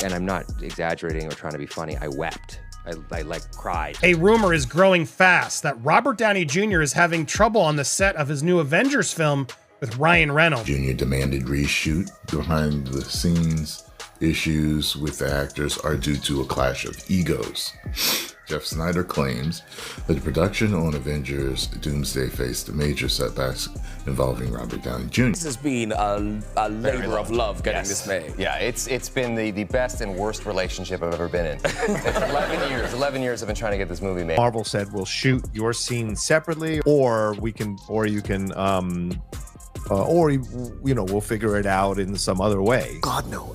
And I'm not exaggerating or trying to be funny. I wept. I like cried. A rumor is growing fast that Robert Downey Jr. is having trouble on the set of his new Avengers film with Ryan Reynolds. Jr. demanded reshoot. Behind the scenes issues with the actors are due to a clash of egos. Jeff Snyder claims that the production on Avengers Doomsday faced major setbacks involving Robert Downey Jr. This has been a labor of love getting this made. Yeah, it's been the best and worst relationship I've ever been in. It's 11 years I've been trying to get this movie made. Marvel said we'll shoot your scenes separately, or you can we'll figure it out in some other way. God, no.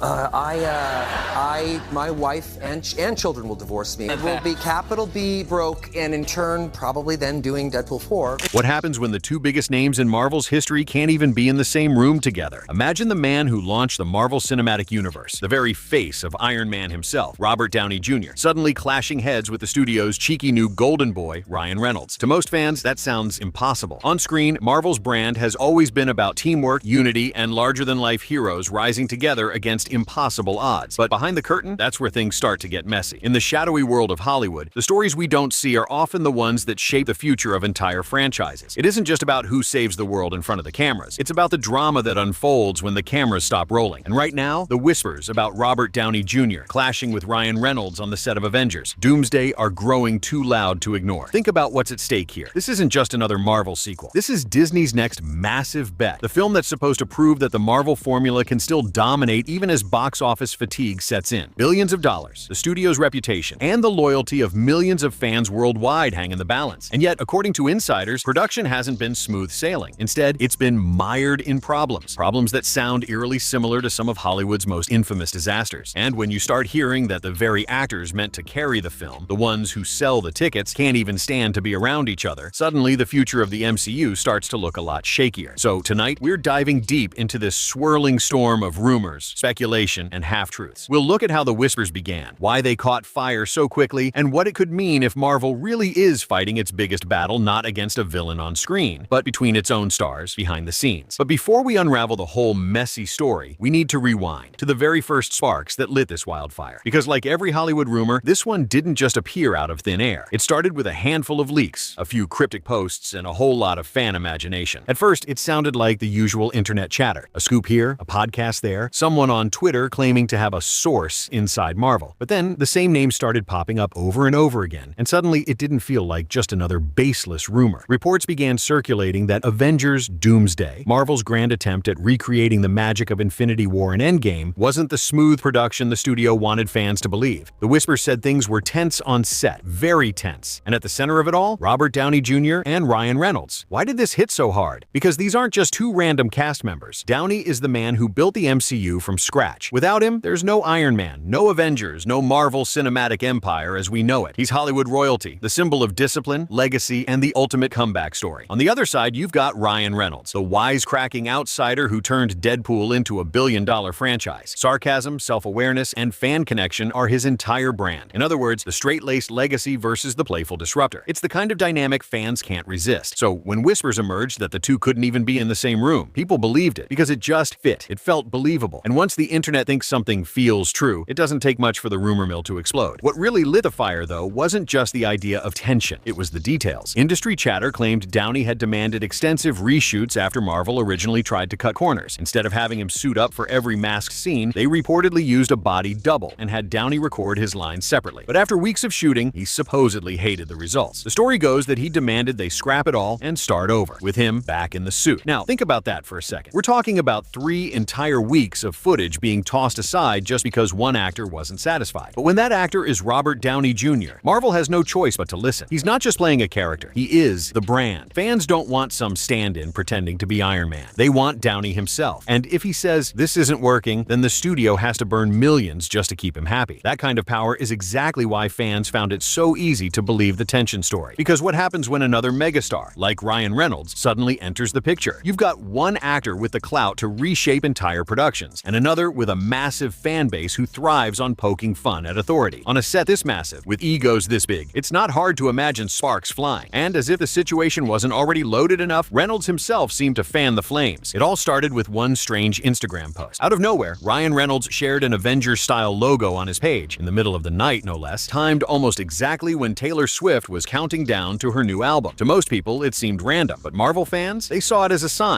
My wife and children will divorce me. It will be capital B broke, and in turn, probably then doing Deadpool 4. What happens when the two biggest names in Marvel's history can't even be in the same room together? Imagine the man who launched the Marvel Cinematic Universe, the very face of Iron Man himself, Robert Downey Jr., suddenly clashing heads with the studio's cheeky new golden boy, Ryan Reynolds. To most fans, that sounds impossible. On screen, Marvel's brand has always been about teamwork, unity, and larger-than-life heroes rising together against impossible odds. But behind the curtain, that's where things start to get messy. In the shadowy world of Hollywood, the stories we don't see are often the ones that shape the future of entire franchises. It isn't just about who saves the world in front of the cameras. It's about the drama that unfolds when the cameras stop rolling. And right now, the whispers about Robert Downey Jr. clashing with Ryan Reynolds on the set of Avengers Doomsday are growing too loud to ignore. Think about what's at stake here. This isn't just another Marvel sequel. This is Disney's next massive bet. The film that's supposed to prove that the Marvel formula can still dominate even as box office fatigue sets in. Billions of dollars, the studio's reputation, and the loyalty of millions of fans worldwide hang in the balance. And yet, according to insiders, production hasn't been smooth sailing. Instead, it's been mired in problems. Problems that sound eerily similar to some of Hollywood's most infamous disasters. And when you start hearing that the very actors meant to carry the film, the ones who sell the tickets, can't even stand to be around each other, suddenly the future of the MCU starts to look a lot shakier. So tonight, we're diving deep into this swirling storm of rumors, speculation, and half-truths. We'll look at how the whispers began, why they caught fire so quickly, and what it could mean if Marvel really is fighting its biggest battle not against a villain on screen, but between its own stars behind the scenes. But before we unravel the whole messy story, we need to rewind to the very first sparks that lit this wildfire. Because like every Hollywood rumor, this one didn't just appear out of thin air. It started with a handful of leaks, a few cryptic posts, and a whole lot of fan imagination. At first, it sounded like the usual internet chatter. A scoop here, a podcast there, someone on Twitter claiming to have a source inside Marvel. But then the same names started popping up over and over again, and suddenly it didn't feel like just another baseless rumor. Reports began circulating that Avengers Doomsday, Marvel's grand attempt at recreating the magic of Infinity War and Endgame, wasn't the smooth production the studio wanted fans to believe. The whispers said things were tense on set, very tense. And at the center of it all, Robert Downey Jr. and Ryan Reynolds. Why did this hit so hard? Because these aren't just two random cast members. Downey is the man who built the MCU from scratch. Without him, there's no Iron Man, no Avengers, no Marvel Cinematic Empire as we know it. He's Hollywood royalty, the symbol of discipline, legacy, and the ultimate comeback story. On the other side, you've got Ryan Reynolds, the wisecracking outsider who turned Deadpool into a billion-dollar franchise. Sarcasm, self-awareness, and fan connection are his entire brand. In other words, the straight-laced legacy versus the playful disruptor. It's the kind of dynamic fans can't resist. So when whispers emerged that the two couldn't even be in the same room, people believed it because it just fit. It felt believable. And once the internet thinks something feels true, it doesn't take much for the rumor mill to explode. What really lit the fire, though, wasn't just the idea of tension. It was the details. Industry chatter claimed Downey had demanded extensive reshoots after Marvel originally tried to cut corners. Instead of having him suit up for every masked scene, they reportedly used a body double and had Downey record his lines separately. But after weeks of shooting, he supposedly hated the results. The story goes that he demanded they scrap it all and start over, with him back in the suit. Now, think about that for a second. We're talking about 3 entire weeks of footage being tossed aside just because one actor wasn't satisfied. But when that actor is Robert Downey Jr., Marvel has no choice but to listen. He's not just playing a character, he is the brand. Fans don't want some stand-in pretending to be Iron Man. They want Downey himself. And if he says this isn't working, then the studio has to burn millions just to keep him happy. That kind of power is exactly why fans found it so easy to believe the tension story. Because what happens when another megastar, like Ryan Reynolds, suddenly enters the picture? You've got one actor with the clout to reshape entire productions, and another with a massive fan base who thrives on poking fun at authority. On a set this massive, with egos this big, it's not hard to imagine sparks flying. And as if the situation wasn't already loaded enough, Reynolds himself seemed to fan the flames. It all started with one strange Instagram post. Out of nowhere, Ryan Reynolds shared an Avengers-style logo on his page, in the middle of the night no less, timed almost exactly when Taylor Swift was counting down to her new album. To most people, it seemed random, but Marvel fans, they saw it as a sign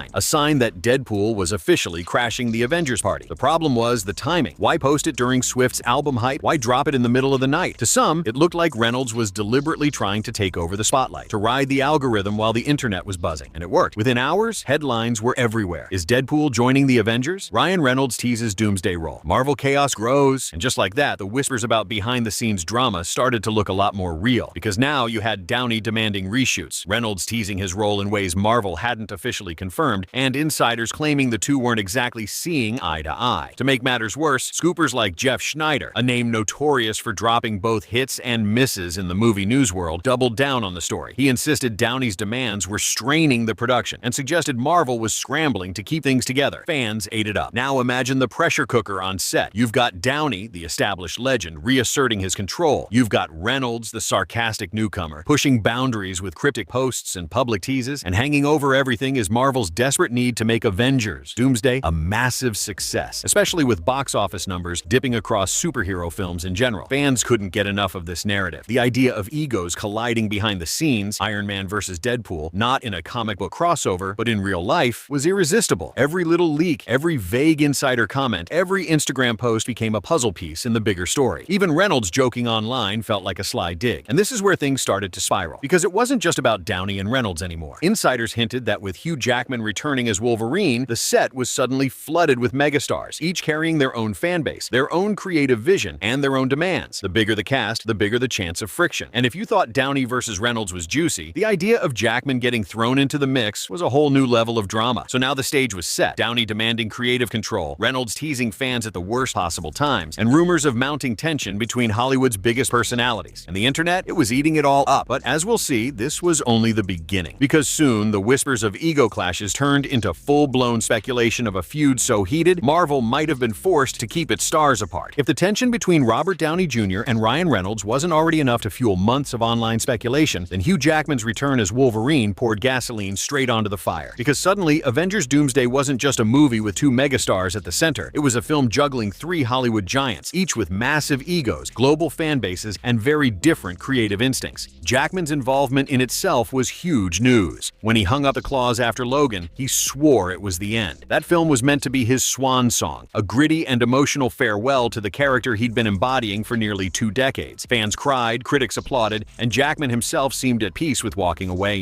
that Deadpool was officially crashing the Avengers party. The problem was the timing. Why post it during Swift's album hype? Why drop it in the middle of the night? To some, it looked like Reynolds was deliberately trying to take over the spotlight, to ride the algorithm while the internet was buzzing. And it worked. Within hours, headlines were everywhere. Is Deadpool joining the Avengers? Ryan Reynolds teases Doomsday role. Marvel chaos grows, and just like that, the whispers about behind-the-scenes drama started to look a lot more real, because now you had Downey demanding reshoots, Reynolds teasing his role in ways Marvel hadn't officially confirmed, and insiders claiming the two weren't exactly seeing eye to eye. To make matters worse, scoopers like Jeff Schneider, a name notorious for dropping both hits and misses in the movie news world, doubled down on the story. He insisted Downey's demands were straining the production, and suggested Marvel was scrambling to keep things together. Fans ate it up. Now imagine the pressure cooker on set. You've got Downey, the established legend, reasserting his control. You've got Reynolds, the sarcastic newcomer, pushing boundaries with cryptic posts and public teases, and hanging over everything is Marvel's desperate need to make Avengers Doomsday a massive success, especially with box office numbers dipping across superhero films in general. Fans couldn't get enough of this narrative. The idea of egos colliding behind the scenes, Iron Man versus Deadpool, not in a comic book crossover, but in real life, was irresistible. Every little leak, every vague insider comment, every Instagram post became a puzzle piece in the bigger story. Even Reynolds joking online felt like a sly dig. And this is where things started to spiral, because it wasn't just about Downey and Reynolds anymore. Insiders hinted that with Hugh Jackman returning as Wolverine, the set was suddenly flooded with megastars, each carrying their own fan base, their own creative vision, and their own demands. The bigger the cast, the bigger the chance of friction. And if you thought Downey versus Reynolds was juicy, the idea of Jackman getting thrown into the mix was a whole new level of drama. So now the stage was set, Downey demanding creative control, Reynolds teasing fans at the worst possible times, and rumors of mounting tension between Hollywood's biggest personalities. And the internet, it was eating it all up. But as we'll see, this was only the beginning. Because soon, the whispers of ego clashes turned into full-blown speculation of a feud so heated, Marvel might have been forced to keep its stars apart. If the tension between Robert Downey Jr. and Ryan Reynolds wasn't already enough to fuel months of online speculation, then Hugh Jackman's return as Wolverine poured gasoline straight onto the fire. Because suddenly, Avengers Doomsday wasn't just a movie with two megastars at the center. It was a film juggling three Hollywood giants, each with massive egos, global fan bases, and very different creative instincts. Jackman's involvement in itself was huge news. When he hung up the claws after Logan, he swore it was the end. That film was meant to be his swan song, a gritty and emotional farewell to the character he'd been embodying for nearly 2 decades. Fans cried, critics applauded, and Jackman himself seemed at peace with walking away,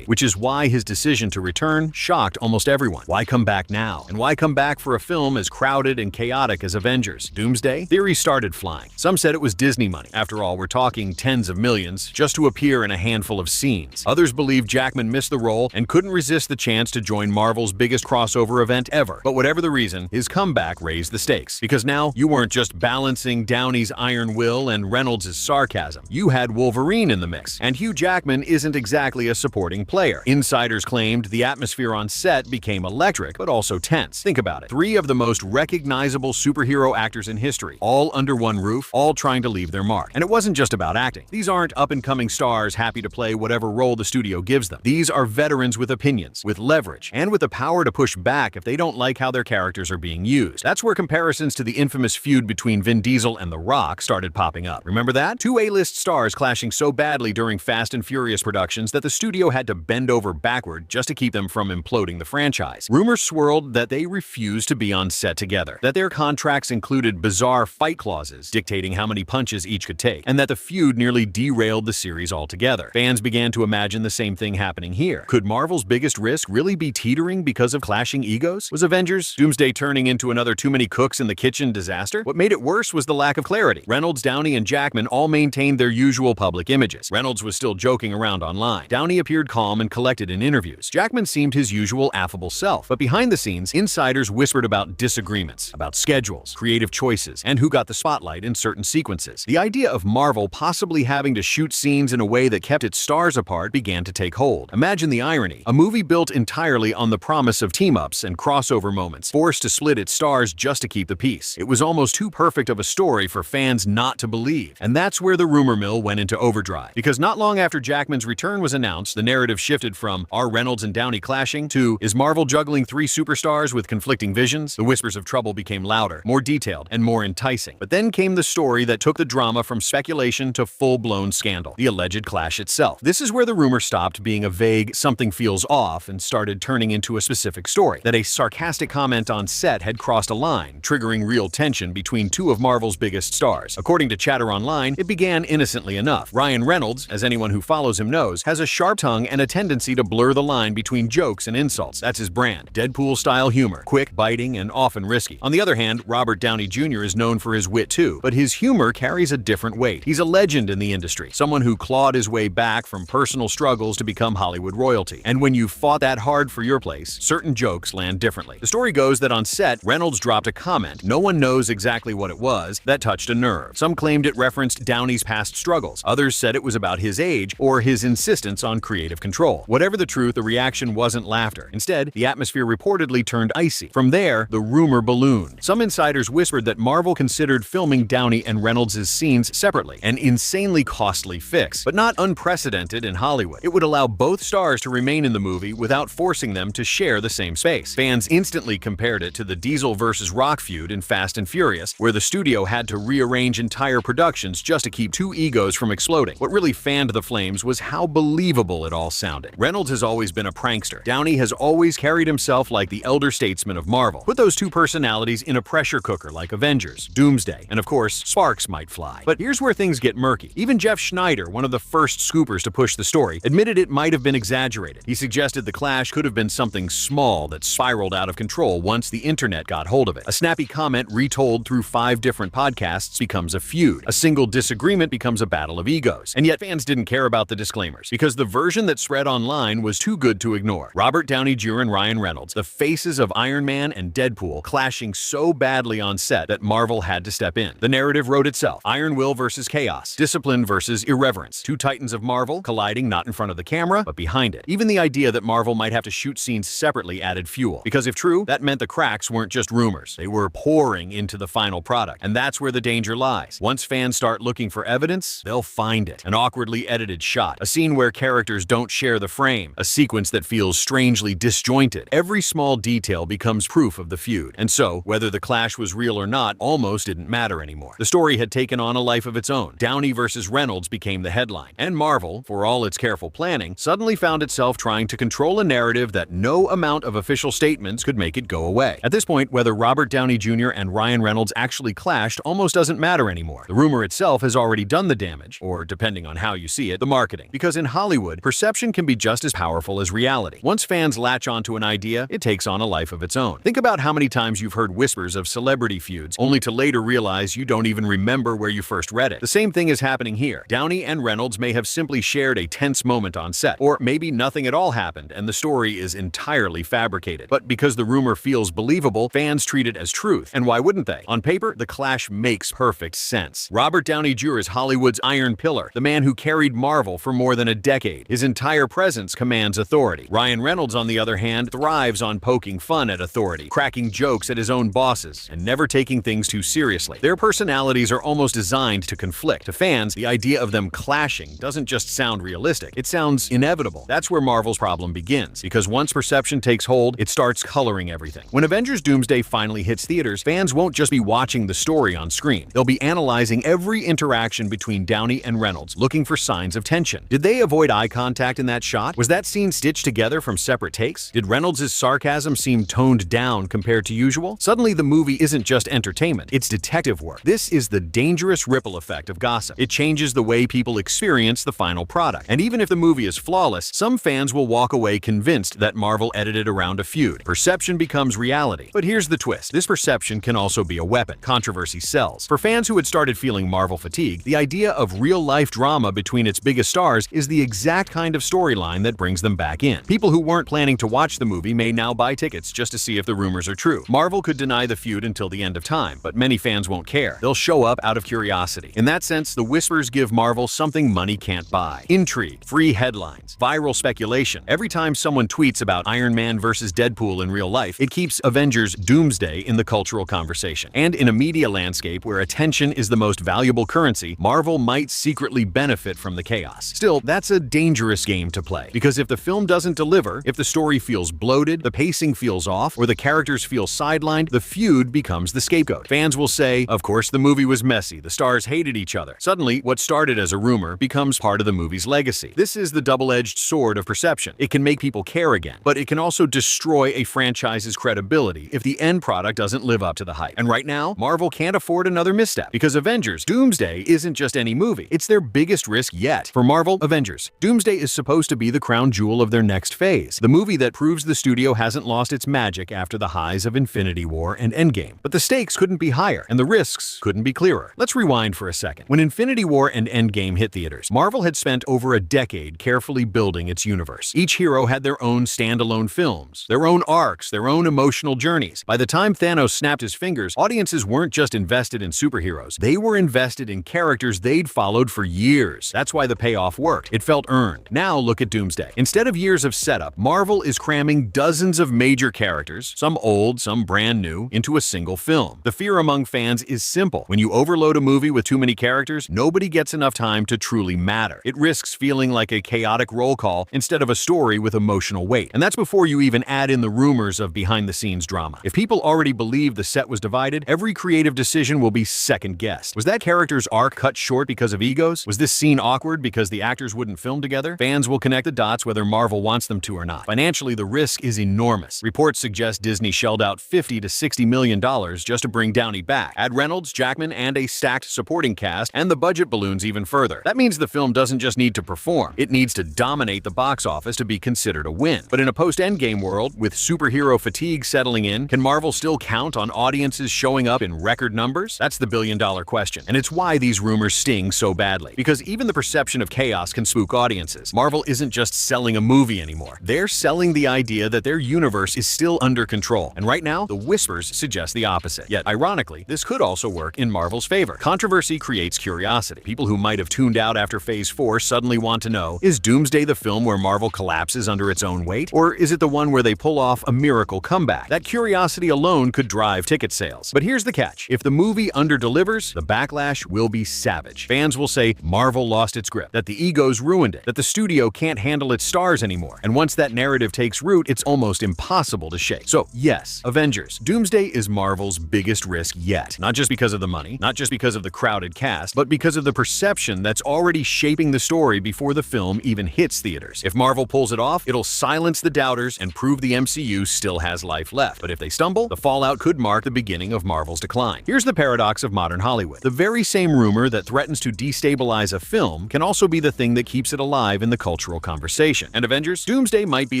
which is why his decision to return shocked almost everyone. Why come back now? And why come back for a film as crowded and chaotic as Avengers Doomsday? Theories started flying. Some said it was Disney money. After all, we're talking tens of millions just to appear in a handful of scenes. Others believed Jackman missed the role and couldn't resist the chance to join Marvel's biggest crossover event ever. But whatever the reason, his comeback raised the stakes. Because now, you weren't just balancing Downey's iron will and Reynolds' sarcasm. You had Wolverine in the mix. And Hugh Jackman isn't exactly a supporting player. Insiders claimed the atmosphere on set became electric, but also tense. Think about it. 3 of the most recognizable superhero actors in history, all under one roof, all trying to leave their mark. And it wasn't just about acting. These aren't up-and-coming stars happy to play whatever role the studio gives them. These are veterans with opinions, with leverage, and with the power to push back if they don't like how their characters are being used. That's where comparisons to the infamous feud between Vin Diesel and The Rock started popping up. Remember that? 2 A-list stars clashing so badly during Fast and Furious productions that the studio had to bend over backward just to keep them from imploding the franchise. Rumors swirled that they refused to be on set together, that their contracts included bizarre fight clauses dictating how many punches each could take, and that the feud nearly derailed the series altogether. Fans began to imagine the same thing happening here. Could Marvel's biggest risk really be teetering because of clashing egos? Was Avengers Doomsday turning into another too many cooks in the kitchen disaster? What made it worse was the lack of clarity. Reynolds, Downey, and Jackman all maintained their usual public images. Reynolds was still joking around online. Downey appeared calm and collected in interviews. Jackman seemed his usual affable self. But behind the scenes, insiders whispered about disagreements, about schedules, creative choices, and who got the spotlight in certain sequences. The idea of Marvel possibly having to shoot scenes in a way that kept its stars apart began to take hold. Imagine the irony. A movie built entirely entirely on the promise of team-ups and crossover moments, forced to split its stars just to keep the peace. It was almost too perfect of a story for fans not to believe, and that's where the rumor mill went into overdrive. Because not long after Jackman's return was announced, the narrative shifted from "Are Reynolds and Downey clashing?" to "Is Marvel juggling three superstars with conflicting visions?" The whispers of trouble became louder, more detailed, and more enticing. But then came the story that took the drama from speculation to full-blown scandal: the alleged clash itself. This is where the rumor stopped being a vague "something feels off" and started turning into a specific story: that a sarcastic comment on set had crossed a line, triggering real tension between two of Marvel's biggest stars. According to Chatter Online, it began innocently enough. Ryan Reynolds, as anyone who follows him knows, has a sharp tongue and a tendency to blur the line between jokes and insults. That's his brand. Deadpool-style humor, quick, biting, and often risky. On the other hand, Robert Downey Jr. is known for his wit too, but his humor carries a different weight. He's a legend in the industry, someone who clawed his way back from personal struggles to become Hollywood royalty. And when you've fought that hard for your place, certain jokes land differently. The story goes that on set, Reynolds dropped a comment, no one knows exactly what it was, that touched a nerve. Some claimed it referenced Downey's past struggles. Others said it was about his age or his insistence on creative control. Whatever the truth, the reaction wasn't laughter. Instead, the atmosphere reportedly turned icy. From there, the rumor ballooned. Some insiders whispered that Marvel considered filming Downey and Reynolds' scenes separately, an insanely costly fix, but not unprecedented in Hollywood. It would allow both stars to remain in the movie without forcing them to share the same space. Fans instantly compared it to the Diesel versus Rock feud in Fast and Furious, where the studio had to rearrange entire productions just to keep two egos from exploding. What really fanned the flames was how believable it all sounded. Reynolds has always been a prankster. Downey has always carried himself like the elder statesman of Marvel. Put those two personalities in a pressure cooker like Avengers, Doomsday, and of course, sparks might fly. But here's where things get murky. Even Jeff Schneider, one of the first scoopers to push the story, admitted it might have been exaggerated. He suggested the clash could have been something small that spiraled out of control once the internet got hold of it. A snappy comment retold through 5 different podcasts becomes a feud. A single disagreement becomes a battle of egos. And yet fans didn't care about the disclaimers, because the version that spread online was too good to ignore. Robert Downey Jr. and Ryan Reynolds, the faces of Iron Man and Deadpool, clashing so badly on set that Marvel had to step in. The narrative wrote itself: iron will versus chaos, discipline versus irreverence. Two titans of Marvel colliding not in front of the camera, but behind it. Even the idea that Marvel might have to shoot scenes separately added fuel, because if true, that meant the cracks weren't just rumors. They were pouring into the final product. And that's where the danger lies. Once fans start looking for evidence, they'll find it. An awkwardly edited shot, a scene where characters don't share the frame, a sequence that feels strangely disjointed. Every small detail becomes proof of the feud. And so, whether the clash was real or not almost didn't matter anymore. The story had taken on a life of its own. Downey versus Reynolds became the headline. And Marvel, for all its careful planning, suddenly found itself trying to control a narrative that no amount of official statements could make it go away. At this point, whether Robert Downey Jr. and Ryan Reynolds actually clashed almost doesn't matter anymore. The rumor itself has already done the damage, or depending on how you see it, the marketing. Because in Hollywood, perception can be just as powerful as reality. Once fans latch onto an idea, it takes on a life of its own. Think about how many times you've heard whispers of celebrity feuds, only to later realize you don't even remember where you first read it. The same thing is happening here. Downey and Reynolds may have simply shared a tense moment on set, or maybe nothing at all happened and the story is entirely fabricated. But because the rumor feels believable, fans treat it as truth. And why wouldn't they? On paper, the clash makes perfect sense. Robert Downey Jr. is Hollywood's iron pillar, the man who carried Marvel for more than a decade. His entire presence commands authority. Ryan Reynolds, on the other hand, thrives on poking fun at authority, cracking jokes at his own bosses, and never taking things too seriously. Their personalities are almost designed to conflict. To fans, the idea of them clashing doesn't just sound realistic, it sounds inevitable. That's where Marvel's problem begins, because once perception takes hold, it starts coloring everything. When Avengers Doomsday finally hits theaters, fans won't just be watching the story on screen. They'll be analyzing every interaction between Downey and Reynolds, looking for signs of tension. Did they avoid eye contact in that shot? Was that scene stitched together from separate takes? Did Reynolds' sarcasm seem toned down compared to usual? Suddenly, the movie isn't just entertainment, it's detective work. This is the dangerous ripple effect of gossip. It changes the way people experience the final product. And even if the movie is flawless, some fans will walk away convinced that Marvel edited around a feud. Perception becomes reality. But here's the twist. This perception can also be a weapon. Controversy sells. For fans who had started feeling Marvel fatigue, the idea of real-life drama between its biggest stars is the exact kind of storyline that brings them back in. People who weren't planning to watch the movie may now buy tickets just to see if the rumors are true. Marvel could deny the feud until the end of time, but many fans won't care. They'll show up out of curiosity. In that sense, the whispers give Marvel something money can't buy: intrigue, free headlines, viral speculation. Every time someone tweets tweets about Iron Man versus Deadpool in real life, it keeps Avengers Doomsday in the cultural conversation. And in a media landscape where attention is the most valuable currency, Marvel might secretly benefit from the chaos. Still, that's a dangerous game to play, because if the film doesn't deliver, if the story feels bloated, the pacing feels off, or the characters feel sidelined, the feud becomes the scapegoat. Fans will say, of course the movie was messy, the stars hated each other. Suddenly, what started as a rumor becomes part of the movie's legacy. This is the double-edged sword of perception. It can make people care again, but it can also destroy a franchise's credibility if the end product doesn't live up to the hype. And right now, Marvel can't afford another misstep, because Avengers Doomsday isn't just any movie, it's their biggest risk yet. For Marvel, Avengers Doomsday is supposed to be the crown jewel of their next phase, the movie that proves the studio hasn't lost its magic after the highs of Infinity War and Endgame. But the stakes couldn't be higher, and the risks couldn't be clearer. Let's rewind for a second. When Infinity War and Endgame hit theaters, Marvel had spent over a decade carefully building its universe. Each hero had their own standalone films, their own arcs, their own emotional journeys. By the time Thanos snapped his fingers, audiences weren't just invested in superheroes, they were invested in characters they'd followed for years. That's why the payoff worked. It felt earned. Now look at Doomsday. Instead of years of setup, Marvel is cramming dozens of major characters, some old, some brand new, into a single film. The fear among fans is simple. When you overload a movie with too many characters, nobody gets enough time to truly matter. It risks feeling like a chaotic roll call instead of a story with emotional weight. And that's before you even add in the rumors of behind-the-scenes drama. If people already believe the set was divided, every creative decision will be second-guessed. Was that character's arc cut short because of egos? Was this scene awkward because the actors wouldn't film together? Fans will connect the dots whether Marvel wants them to or not. Financially, the risk is enormous. Reports suggest Disney shelled out $50 to $60 million just to bring Downey back. Add Reynolds, Jackman, and a stacked supporting cast, and the budget balloons even further. That means the film doesn't just need to perform. It needs to dominate the box office to be considered a win. But in a post-Endgame world, with superhero fatigue settling in, can Marvel still count on audiences showing up in record numbers? That's the billion-dollar question. And it's why these rumors sting so badly. Because even the perception of chaos can spook audiences. Marvel isn't just selling a movie anymore. They're selling the idea that their universe is still under control. And right now, the whispers suggest the opposite. Yet, ironically, this could also work in Marvel's favor. Controversy creates curiosity. People who might have tuned out after Phase 4 suddenly want to know, is Doomsday the film where Marvel collapses under its own weight? Or is it the one where they pull off a miracle comeback? That curiosity alone could drive ticket sales. But here's the catch. If the movie underdelivers, the backlash will be savage. Fans will say Marvel lost its grip, that the egos ruined it, that the studio can't handle its stars anymore. And once that narrative takes root, it's almost impossible to shake. So yes, Avengers Doomsday is Marvel's biggest risk yet. Not just because of the money, not just because of the crowded cast, but because of the perception that's already shaping the story before the film even hits theaters. If Marvel pulls it off, it'll silence the doubters and prove the MCU still has life left. But if they stumble, the fallout could mark the beginning of Marvel's decline. Here's the paradox of modern Hollywood. The very same rumor that threatens to destabilize a film can also be the thing that keeps it alive in the cultural conversation. And Avengers Doomsday might be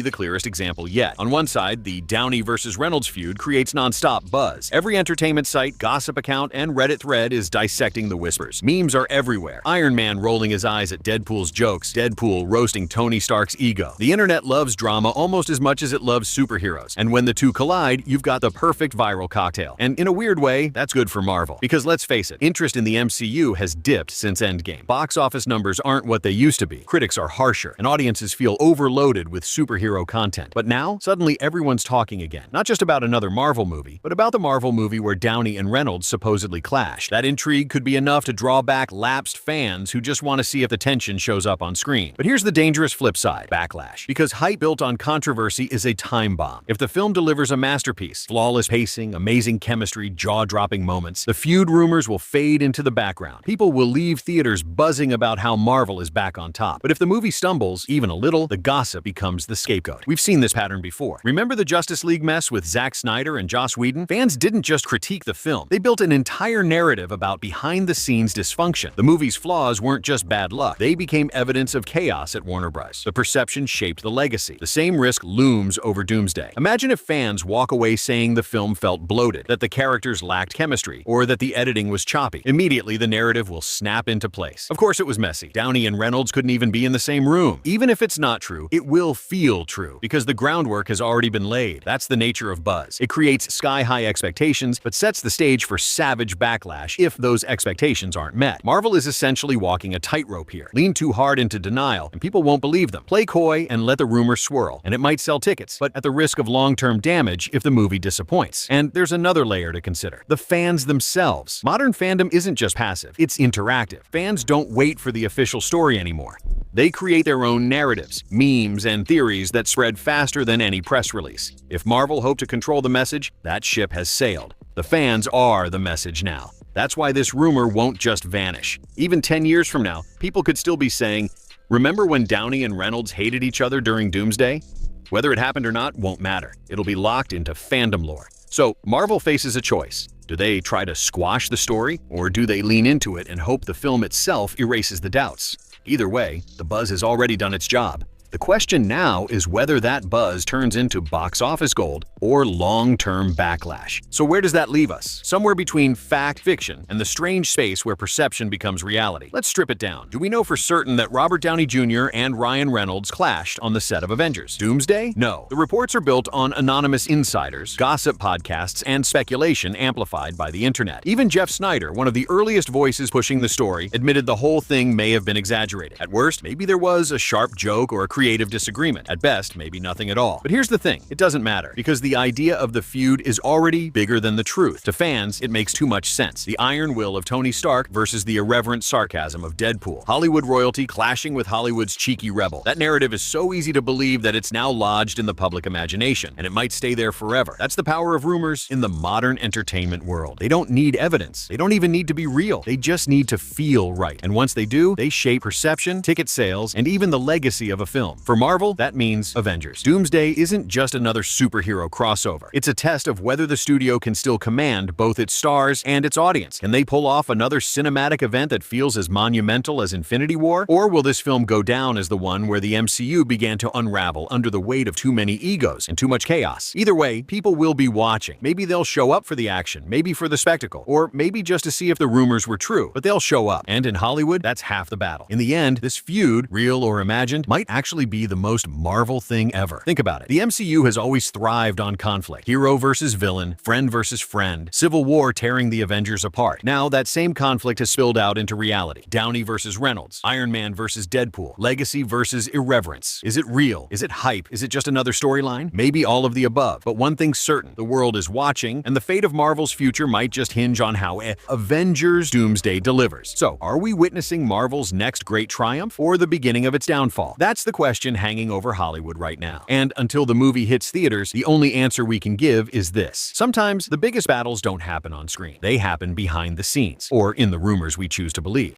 the clearest example yet. On one side, the Downey versus Reynolds feud creates non-stop buzz. Every entertainment site, gossip account, and Reddit thread is dissecting the whispers. Memes are everywhere. Iron Man rolling his eyes at Deadpool's jokes, Deadpool roasting Tony Stark's ego. The internet loves drama almost as much as it loves superheroes. And when the two collide, you've got the perfect viral cocktail. And in a weird way, that's good for Marvel. Because let's face it, interest in the MCU has dipped since Endgame. Box office numbers aren't what they used to be. Critics are harsher, and audiences feel overloaded with superhero content. But now, suddenly everyone's talking again. Not just about another Marvel movie, but about the Marvel movie where Downey and Reynolds supposedly clash. That intrigue could be enough to draw back lapsed fans who just want to see if the tension shows up on screen. But here's the dangerous flip side, backlash. Because hype built on controversy is a time bomb. If the film delivers a masterpiece, flawless pacing, amazing chemistry, jaw-dropping moments, the feud rumors will fade into the background. People will leave theaters buzzing about how Marvel is back on top. But if the movie stumbles, even a little, the gossip becomes the scapegoat. We've seen this pattern before. Remember the Justice League mess with Zack Snyder and Joss Whedon? Fans didn't just critique the film. They built an entire narrative about behind-the-scenes dysfunction. The movie's flaws weren't just bad luck. They became evidence of chaos at Warner Bros. The perception shaped the legacy. The same risk looms over Doomsday. Imagine if fans walk away saying the film felt bloated, that the characters lacked chemistry, or that the editing was choppy. Immediately, the narrative will snap into place. Of course, it was messy. Downey and Reynolds couldn't even be in the same room. Even if it's not true, it will feel true, because the groundwork has already been laid. That's the nature of buzz. It creates sky-high expectations, but sets the stage for savage backlash if those expectations aren't met. Marvel is essentially walking a tightrope here. Lean too hard into denial, and people won't believe them. Play coy and let the rumors swirl swirl, and it might sell tickets, but at the risk of long-term damage if the movie disappoints. And there's another layer to consider: the fans themselves. Modern fandom isn't just passive, it's interactive. Fans don't wait for the official story anymore. They create their own narratives, memes, and theories that spread faster than any press release. If Marvel hoped to control the message, that ship has sailed. The fans are the message now. That's why this rumor won't just vanish. Even 10 years from now, people could still be saying, "Remember when Downey and Reynolds hated each other during Doomsday?" Whether it happened or not won't matter. It'll be locked into fandom lore. So Marvel faces a choice. Do they try to squash the story, or do they lean into it and hope the film itself erases the doubts? Either way, the buzz has already done its job. The question now is whether that buzz turns into box office gold or long-term backlash. So where does that leave us? Somewhere between fact, fiction, and the strange space where perception becomes reality. Let's strip it down. Do we know for certain that Robert Downey Jr. and Ryan Reynolds clashed on the set of Avengers? Doomsday? No. The reports are built on anonymous insiders, gossip podcasts, and speculation amplified by the internet. Even Jeff Snyder, one of the earliest voices pushing the story, admitted the whole thing may have been exaggerated. At worst, maybe there was a sharp joke or a creative disagreement. At best, maybe nothing at all. But here's the thing, it doesn't matter, because the idea of the feud is already bigger than the truth. To fans, it makes too much sense. The iron will of Tony Stark versus the irreverent sarcasm of Deadpool. Hollywood royalty clashing with Hollywood's cheeky rebel. That narrative is so easy to believe that it's now lodged in the public imagination, and it might stay there forever. That's the power of rumors in the modern entertainment world. They don't need evidence. They don't even need to be real. They just need to feel right. And once they do, they shape perception, ticket sales, and even the legacy of a film. For Marvel, that means Avengers. Doomsday isn't just another superhero crossover. It's a test of whether the studio can still command both its stars and its audience. Can they pull off another cinematic event that feels as monumental as Infinity War? Or will this film go down as the one where the MCU began to unravel under the weight of too many egos and too much chaos? Either way, people will be watching. Maybe they'll show up for the action, maybe for the spectacle, or maybe just to see if the rumors were true, but they'll show up. And in Hollywood, that's half the battle. In the end, this feud, real or imagined, might actually be the most Marvel thing ever. Think about it. The MCU has always thrived on conflict. Hero versus villain, friend versus friend, civil war tearing the Avengers apart. Now, that same conflict has spilled out into reality. Downey versus Reynolds, Iron Man versus Deadpool, legacy versus irreverence. Is it real? Is it hype? Is it just another storyline? Maybe all of the above. But one thing's certain, the world is watching, and the fate of Marvel's future might just hinge on how Avengers Doomsday delivers. So, are we witnessing Marvel's next great triumph, or the beginning of its downfall? That's the question hanging over Hollywood right now. And until the movie hits theaters, the only answer we can give is this. Sometimes the biggest battles don't happen on screen. They happen behind the scenes, or in the rumors we choose to believe.